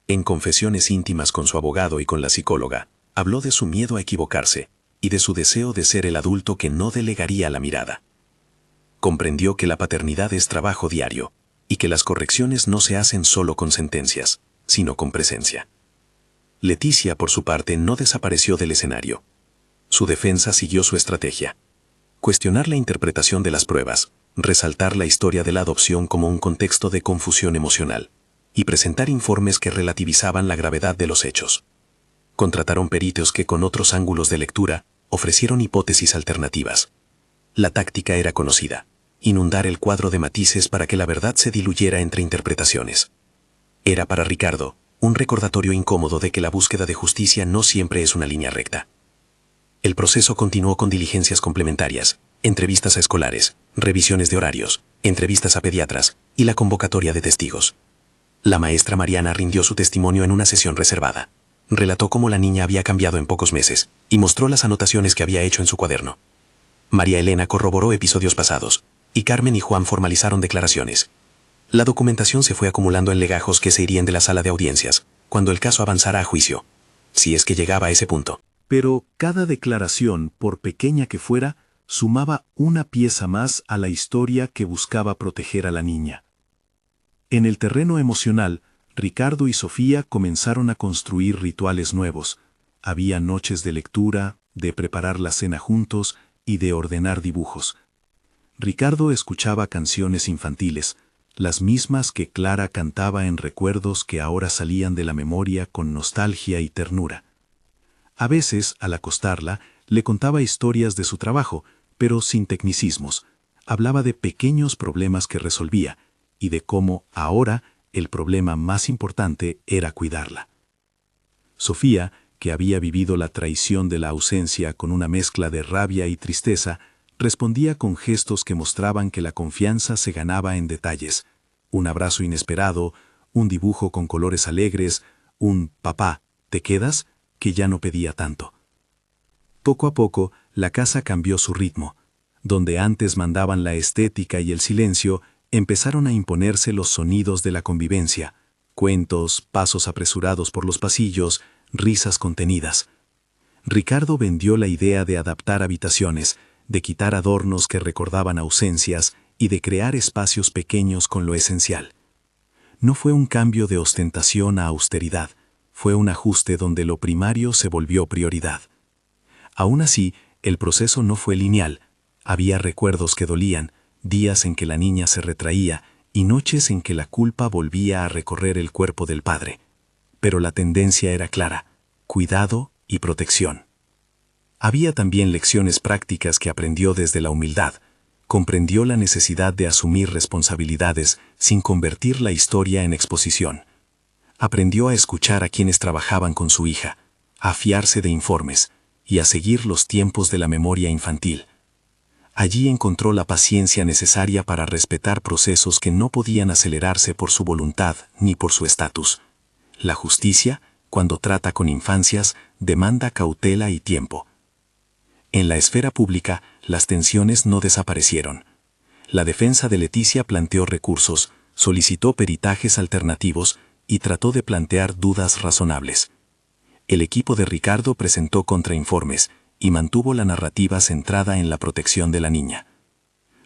En confesiones íntimas con su abogado y con la psicóloga, habló de su miedo a equivocarse y de su deseo de ser el adulto que no delegaría la mirada. Comprendió que la paternidad es trabajo diario y que las correcciones no se hacen solo con sentencias, sino con presencia. Leticia, por su parte, no desapareció del escenario. Su defensa siguió su estrategia. Cuestionar la interpretación de las pruebas, resaltar la historia de la adopción como un contexto de confusión emocional, y presentar informes que relativizaban la gravedad de los hechos. Contrataron peritos que, con otros ángulos de lectura, ofrecieron hipótesis alternativas. La táctica era conocida: inundar el cuadro de matices para que la verdad se diluyera entre interpretaciones. Era para Ricardo un recordatorio incómodo de que la búsqueda de justicia no siempre es una línea recta. El proceso continuó con diligencias complementarias, entrevistas a escolares, revisiones de horarios, entrevistas a pediatras y la convocatoria de testigos. La maestra Mariana rindió su testimonio en una sesión reservada. Relató cómo la niña había cambiado en pocos meses y mostró las anotaciones que había hecho en su cuaderno. María Elena corroboró episodios pasados, y Carmen y Juan formalizaron declaraciones. La documentación se fue acumulando en legajos que se irían de la sala de audiencias, cuando el caso avanzara a juicio, si es que llegaba a ese punto. Pero cada declaración, por pequeña que fuera, sumaba una pieza más a la historia que buscaba proteger a la niña. En el terreno emocional, Ricardo y Sofía comenzaron a construir rituales nuevos. Había noches de lectura, de preparar la cena juntos y de ordenar dibujos. Ricardo escuchaba canciones infantiles, las mismas que Clara cantaba en recuerdos que ahora salían de la memoria con nostalgia y ternura. A veces, al acostarla, le contaba historias de su trabajo, pero sin tecnicismos. Hablaba de pequeños problemas que resolvía y de cómo, ahora, el problema más importante era cuidarla. Sofía, que había vivido la traición de la ausencia con una mezcla de rabia y tristeza, respondía con gestos que mostraban que la confianza se ganaba en detalles: un abrazo inesperado, un dibujo con colores alegres, un «papá, ¿te quedas?», que ya no pedía tanto. Poco a poco, la casa cambió su ritmo. Donde antes mandaban la estética y el silencio, empezaron a imponerse los sonidos de la convivencia: cuentos, pasos apresurados por los pasillos, risas contenidas. Ricardo vendió la idea de adaptar habitaciones, de quitar adornos que recordaban ausencias y de crear espacios pequeños con lo esencial. No fue un cambio de ostentación a austeridad, fue un ajuste donde lo primario se volvió prioridad. Aún así, el proceso no fue lineal. Había recuerdos que dolían, días en que la niña se retraía y noches en que la culpa volvía a recorrer el cuerpo del padre. Pero la tendencia era clara: cuidado y protección. Había también lecciones prácticas que aprendió desde la humildad: comprendió la necesidad de asumir responsabilidades sin convertir la historia en exposición. Aprendió a escuchar a quienes trabajaban con su hija, a fiarse de informes y a seguir los tiempos de la memoria infantil. Allí encontró la paciencia necesaria para respetar procesos que no podían acelerarse por su voluntad ni por su estatus. La justicia, cuando trata con infancias, demanda cautela y tiempo. En la esfera pública, las tensiones no desaparecieron. La defensa de Leticia planteó recursos, solicitó peritajes alternativos y trató de plantear dudas razonables. El equipo de Ricardo presentó contrainformes y mantuvo la narrativa centrada en la protección de la niña.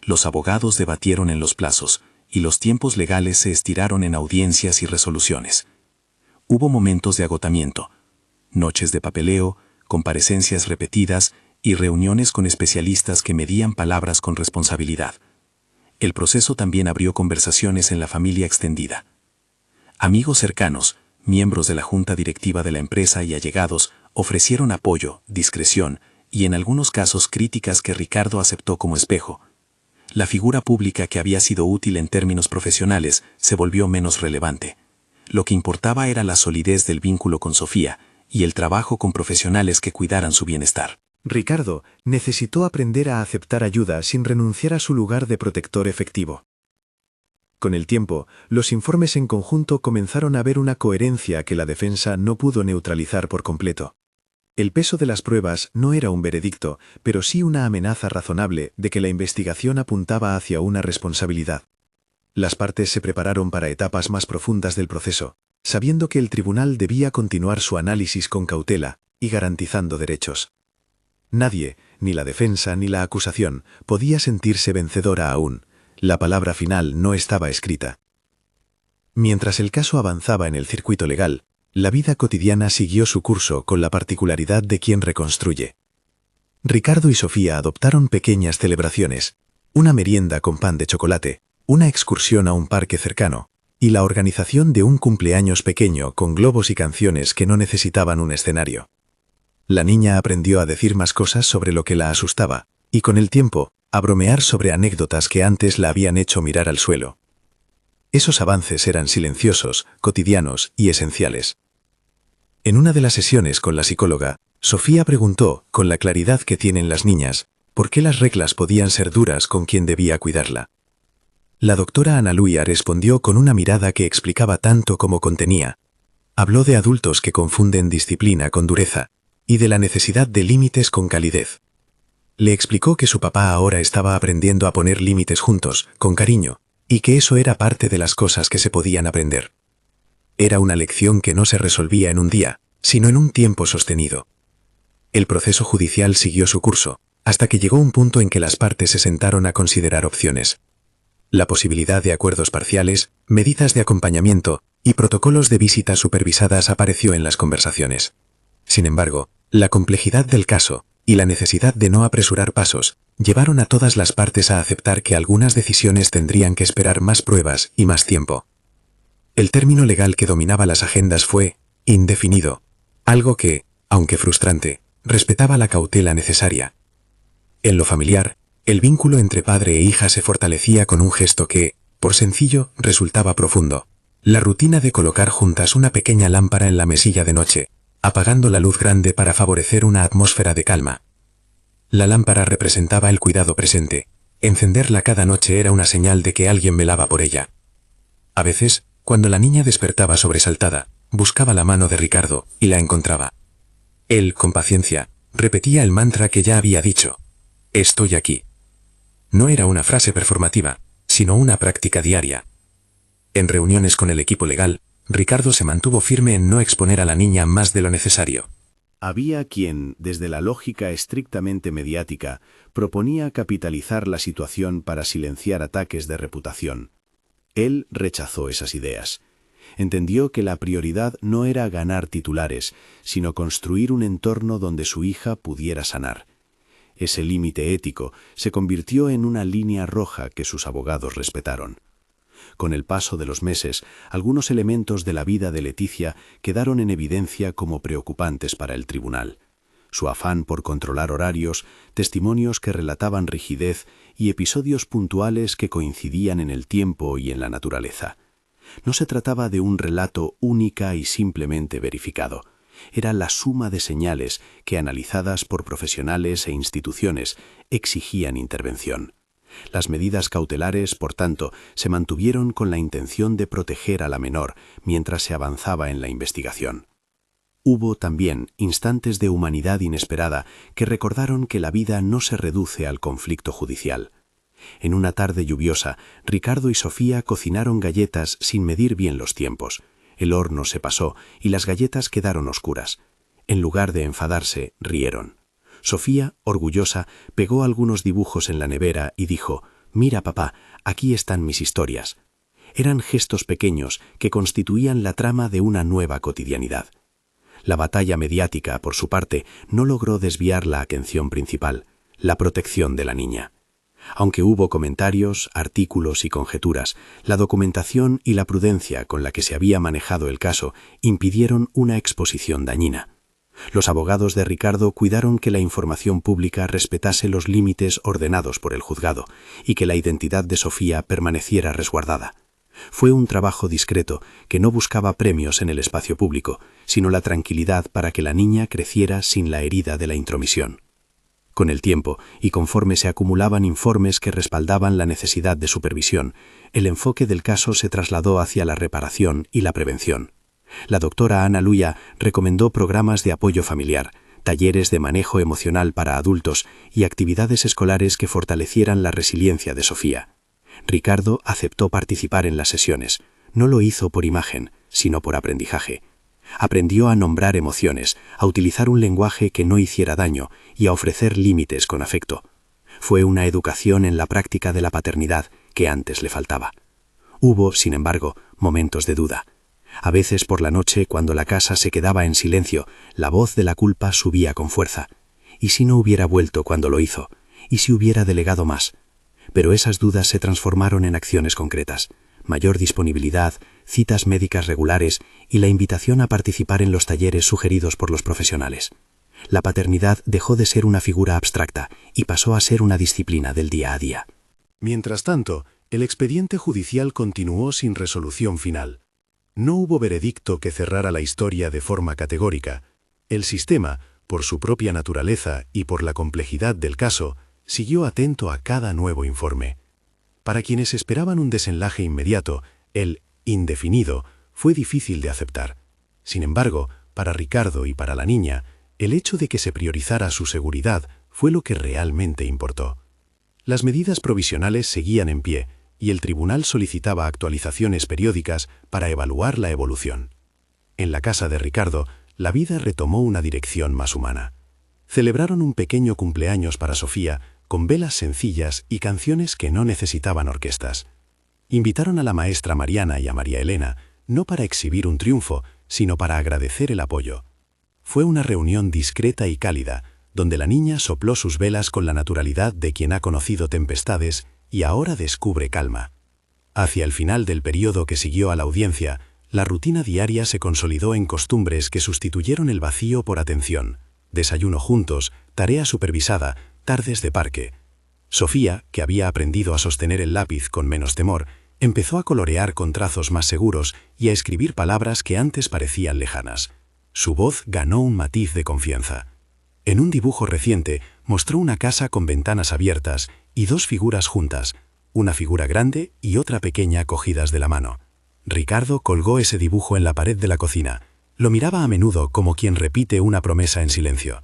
Los abogados debatieron en los plazos, y los tiempos legales se estiraron en audiencias y resoluciones. Hubo momentos de agotamiento, noches de papeleo, comparecencias repetidas y reuniones con especialistas que medían palabras con responsabilidad. El proceso también abrió conversaciones en la familia extendida. Amigos cercanos, miembros de la junta directiva de la empresa y allegados ofrecieron apoyo, discreción y en algunos casos críticas que Ricardo aceptó como espejo. La figura pública que había sido útil en términos profesionales se volvió menos relevante. Lo que importaba era la solidez del vínculo con Sofía y el trabajo con profesionales que cuidaran su bienestar. Ricardo necesitó aprender a aceptar ayuda sin renunciar a su lugar de protector efectivo. Con el tiempo, los informes en conjunto comenzaron a ver una coherencia que la defensa no pudo neutralizar por completo. El peso de las pruebas no era un veredicto, pero sí una amenaza razonable de que la investigación apuntaba hacia una responsabilidad. Las partes se prepararon para etapas más profundas del proceso, sabiendo que el tribunal debía continuar su análisis con cautela y garantizando derechos. Nadie, ni la defensa ni la acusación, podía sentirse vencedora aún. La palabra final no estaba escrita. Mientras el caso avanzaba en el circuito legal, la vida cotidiana siguió su curso con la particularidad de quien reconstruye. Ricardo y Sofía adoptaron pequeñas celebraciones, una merienda con pan de chocolate, una excursión a un parque cercano, y la organización de un cumpleaños pequeño con globos y canciones que no necesitaban un escenario. La niña aprendió a decir más cosas sobre lo que la asustaba, y con el tiempo, a bromear sobre anécdotas que antes la habían hecho mirar al suelo. Esos avances eran silenciosos, cotidianos y esenciales. En una de las sesiones con la psicóloga, Sofía preguntó, con la claridad que tienen las niñas, por qué las reglas podían ser duras con quien debía cuidarla. La doctora Ana Luía respondió con una mirada que explicaba tanto como contenía. Habló de adultos que confunden disciplina con dureza, y de la necesidad de límites con calidez. Le explicó que su papá ahora estaba aprendiendo a poner límites juntos, con cariño, y que eso era parte de las cosas que se podían aprender. Era una lección que no se resolvía en un día, sino en un tiempo sostenido. El proceso judicial siguió su curso, hasta que llegó un punto en que las partes se sentaron a considerar opciones. La posibilidad de acuerdos parciales, medidas de acompañamiento y protocolos de visitas supervisadas apareció en las conversaciones. Sin embargo, la complejidad del caso y la necesidad de no apresurar pasos llevaron a todas las partes a aceptar que algunas decisiones tendrían que esperar más pruebas y más tiempo. El término legal que dominaba las agendas fue indefinido, algo que, aunque frustrante, respetaba la cautela necesaria. En lo familiar, el vínculo entre padre e hija se fortalecía con un gesto que, por sencillo, resultaba profundo. La rutina de colocar juntas una pequeña lámpara en la mesilla de noche, apagando la luz grande para favorecer una atmósfera de calma. La lámpara representaba el cuidado presente. Encenderla cada noche era una señal de que alguien velaba por ella. A veces, cuando la niña despertaba sobresaltada, buscaba la mano de Ricardo y la encontraba. Él, con paciencia, repetía el mantra que ya había dicho: «Estoy aquí». No era una frase performativa, sino una práctica diaria. En reuniones con el equipo legal, Ricardo se mantuvo firme en no exponer a la niña más de lo necesario. Había quien, desde la lógica estrictamente mediática, proponía capitalizar la situación para silenciar ataques de reputación. Él rechazó esas ideas. Entendió que la prioridad no era ganar titulares, sino construir un entorno donde su hija pudiera sanar. Ese límite ético se convirtió en una línea roja que sus abogados respetaron. Con el paso de los meses, algunos elementos de la vida de Leticia quedaron en evidencia como preocupantes para el tribunal. su afán por controlar horarios, testimonios que relataban rigidez y episodios puntuales que coincidían en el tiempo y en la naturaleza. No se trataba de un relato única y simplemente verificado. Era la suma de señales que, analizadas por profesionales e instituciones, exigían intervención. Las medidas cautelares, por tanto, se mantuvieron con la intención de proteger a la menor mientras se avanzaba en la investigación. Hubo también instantes de humanidad inesperada que recordaron que la vida no se reduce al conflicto judicial. En una tarde lluviosa, Ricardo y Sofía cocinaron galletas sin medir bien los tiempos. El horno se pasó y las galletas quedaron oscuras. En lugar de enfadarse, rieron. Sofía, orgullosa, pegó algunos dibujos en la nevera y dijo: «Mira, papá, aquí están mis historias». Eran gestos pequeños que constituían la trama de una nueva cotidianidad. La batalla mediática, por su parte, no logró desviar la atención principal, la protección de la niña. Aunque hubo comentarios, artículos y conjeturas, la documentación y la prudencia con la que se había manejado el caso impidieron una exposición dañina. Los abogados de Ricardo cuidaron que la información pública respetase los límites ordenados por el juzgado y que la identidad de Sofía permaneciera resguardada. Fue un trabajo discreto que no buscaba premios en el espacio público, sino la tranquilidad para que la niña creciera sin la herida de la intromisión. Con el tiempo, y conforme se acumulaban informes que respaldaban la necesidad de supervisión, el enfoque del caso se trasladó hacia la reparación y la prevención. La doctora Ana Luya recomendó programas de apoyo familiar, talleres de manejo emocional para adultos y actividades escolares que fortalecieran la resiliencia de Sofía. Ricardo aceptó participar en las sesiones. No lo hizo por imagen, sino por aprendizaje. Aprendió a nombrar emociones, a utilizar un lenguaje que no hiciera daño y a ofrecer límites con afecto. Fue una educación en la práctica de la paternidad que antes le faltaba. Hubo, sin embargo, momentos de duda. A veces por la noche, cuando la casa se quedaba en silencio, la voz de la culpa subía con fuerza. ¿Y si no hubiera vuelto cuando lo hizo? ¿Y si hubiera delegado más? Pero esas dudas se transformaron en acciones concretas. Mayor disponibilidad, citas médicas regulares y la invitación a participar en los talleres sugeridos por los profesionales. La paternidad dejó de ser una figura abstracta y pasó a ser una disciplina del día a día. Mientras tanto, el expediente judicial continuó sin resolución final. No hubo veredicto que cerrara la historia de forma categórica. El sistema, por su propia naturaleza y por la complejidad del caso, siguió atento a cada nuevo informe. Para quienes esperaban un desenlace inmediato, el indefinido fue difícil de aceptar. Sin embargo, para Ricardo y para la niña, el hecho de que se priorizara su seguridad fue lo que realmente importó. Las medidas provisionales seguían en pie, y el tribunal solicitaba actualizaciones periódicas para evaluar la evolución. En la casa de Ricardo, la vida retomó una dirección más humana. Celebraron un pequeño cumpleaños para Sofía, con velas sencillas y canciones que no necesitaban orquestas. Invitaron a la maestra Mariana y a María Elena, no para exhibir un triunfo, sino para agradecer el apoyo. Fue una reunión discreta y cálida, donde la niña sopló sus velas con la naturalidad de quien ha conocido tempestades y ahora descubre calma. Hacia el final del periodo que siguió a la audiencia, la rutina diaria se consolidó en costumbres que sustituyeron el vacío por atención. Desayuno juntos, tarea supervisada, tardes de parque. Sofía, que había aprendido a sostener el lápiz con menos temor, empezó a colorear con trazos más seguros y a escribir palabras que antes parecían lejanas. Su voz ganó un matiz de confianza. En un dibujo reciente mostró una casa con ventanas abiertas y dos figuras juntas, una figura grande y otra pequeña cogidas de la mano. Ricardo colgó ese dibujo en la pared de la cocina. Lo miraba a menudo como quien repite una promesa en silencio.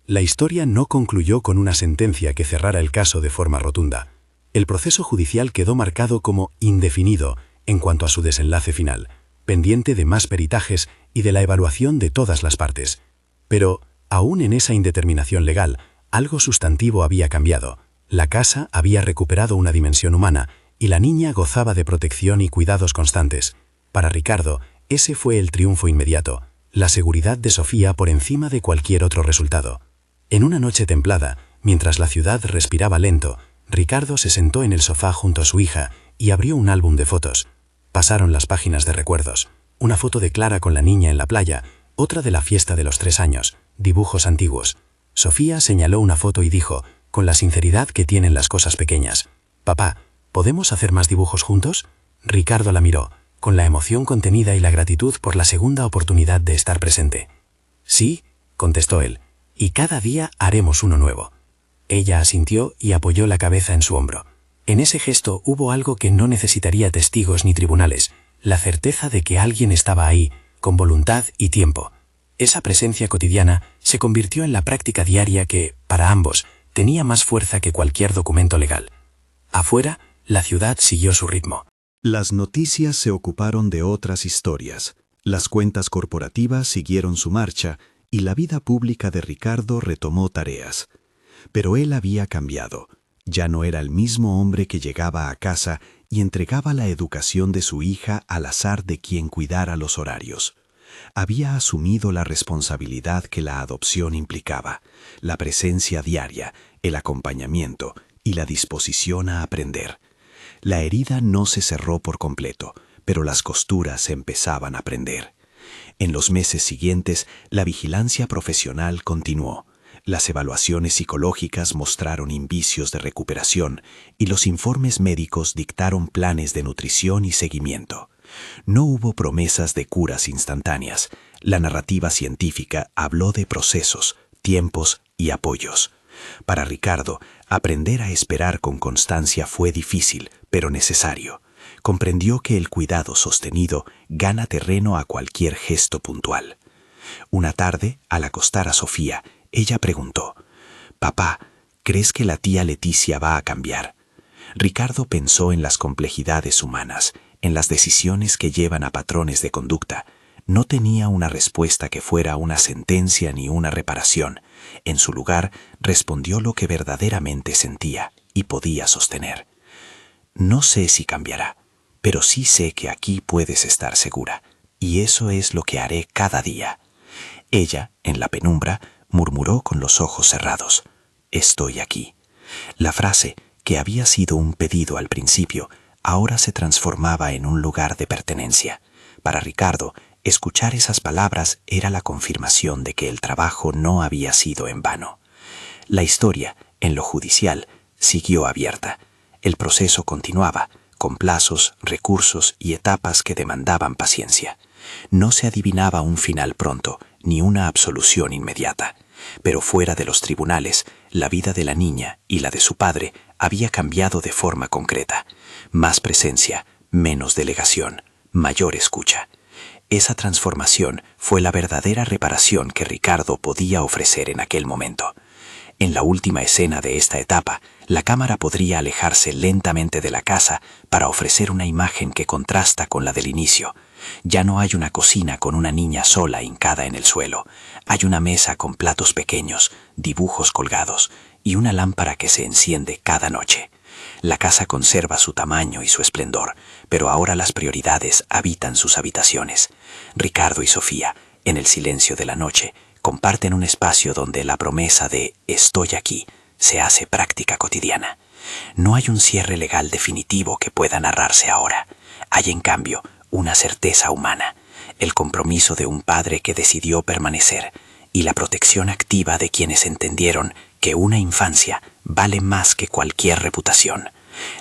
La historia no concluyó con una sentencia que cerrara el caso de forma rotunda. El proceso judicial quedó marcado como indefinido en cuanto a su desenlace final, pendiente de más peritajes y de la evaluación de todas las partes. Pero, aún en esa indeterminación legal, algo sustantivo había cambiado. La casa había recuperado una dimensión humana y la niña gozaba de protección y cuidados constantes. Para Ricardo, ese fue el triunfo inmediato, la seguridad de Sofía por encima de cualquier otro resultado. En una noche templada, mientras la ciudad respiraba lento, Ricardo se sentó en el sofá junto a su hija y abrió un álbum de fotos. Pasaron las páginas de recuerdos. Una foto de Clara con la niña en la playa, otra de la fiesta de los 3 años, dibujos antiguos. Sofía señaló una foto y dijo, con la sinceridad que tienen las cosas pequeñas: «Papá, ¿podemos hacer más dibujos juntos?». Ricardo la miró, con la emoción contenida y la gratitud por la segunda oportunidad de estar presente. «Sí», contestó él, «y cada día haremos uno nuevo». Ella asintió y apoyó la cabeza en su hombro. En ese gesto hubo algo que no necesitaría testigos ni tribunales, la certeza de que alguien estaba ahí, con voluntad y tiempo. Esa presencia cotidiana se convirtió en la práctica diaria que, para ambos, tenía más fuerza que cualquier documento legal. Afuera, la ciudad siguió su ritmo. Las noticias se ocuparon de otras historias, las cuentas corporativas siguieron su marcha y la vida pública de Ricardo retomó tareas. Pero él había cambiado. Ya no era el mismo hombre que llegaba a casa y entregaba la educación de su hija al azar de quien cuidara los horarios. Había asumido la responsabilidad que la adopción implicaba, la presencia diaria, el acompañamiento y la disposición a aprender. La herida no se cerró por completo, pero las costuras se empezaban a prender. En los meses siguientes, la vigilancia profesional continuó. Las evaluaciones psicológicas mostraron indicios de recuperación y los informes médicos dictaron planes de nutrición y seguimiento. No hubo promesas de curas instantáneas. La narrativa científica habló de procesos, tiempos y apoyos. Para Ricardo, aprender a esperar con constancia fue difícil, pero necesario. Comprendió que el cuidado sostenido gana terreno a cualquier gesto puntual. Una tarde, al acostar a Sofía, ella preguntó: «Papá, ¿crees que la tía Leticia va a cambiar?». Ricardo pensó en las complejidades humanas, en las decisiones que llevan a patrones de conducta. No tenía una respuesta que fuera una sentencia ni una reparación. En su lugar, respondió lo que verdaderamente sentía y podía sostener. «No sé si cambiará, pero sí sé que aquí puedes estar segura, y eso es lo que haré cada día». Ella, en la penumbra, murmuró con los ojos cerrados: «Estoy aquí». La frase, que había sido un pedido al principio, ahora se transformaba en un lugar de pertenencia. Para Ricardo, escuchar esas palabras era la confirmación de que el trabajo no había sido en vano. La historia, en lo judicial, siguió abierta. El proceso continuaba, con plazos, recursos y etapas que demandaban paciencia. No se adivinaba un final pronto, ni una absolución inmediata. Pero fuera de los tribunales, la vida de la niña y la de su padre había cambiado de forma concreta. Más presencia, menos delegación, mayor escucha. Esa transformación fue la verdadera reparación que Ricardo podía ofrecer en aquel momento. En la última escena de esta etapa, la cámara podría alejarse lentamente de la casa para ofrecer una imagen que contrasta con la del inicio. Ya no hay una cocina con una niña sola hincada en el suelo. Hay una mesa con platos pequeños, dibujos colgados y una lámpara que se enciende cada noche. La casa conserva su tamaño y su esplendor, pero ahora las prioridades habitan sus habitaciones. Ricardo y Sofía, en el silencio de la noche, comparten un espacio donde la promesa de «estoy aquí» se hace práctica cotidiana. No hay un cierre legal definitivo que pueda narrarse ahora. Hay, en cambio, una certeza humana, el compromiso de un padre que decidió permanecer y la protección activa de quienes entendieron que una infancia vale más que cualquier reputación.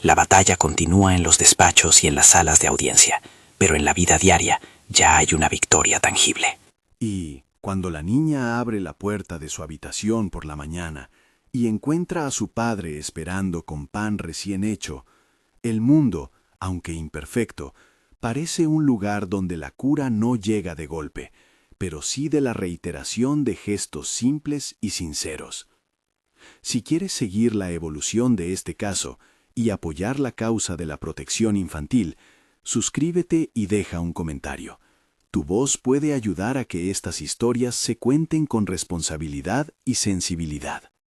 La batalla continúa en los despachos y en las salas de audiencia, pero en la vida diaria ya hay una victoria tangible. Y cuando la niña abre la puerta de su habitación por la mañana y encuentra a su padre esperando con pan recién hecho, el mundo, aunque imperfecto, parece un lugar donde la cura no llega de golpe, pero sí de la reiteración de gestos simples y sinceros. Si quieres seguir la evolución de este caso y apoyar la causa de la protección infantil, suscríbete y deja un comentario. Tu voz puede ayudar a que estas historias se cuenten con responsabilidad y sensibilidad.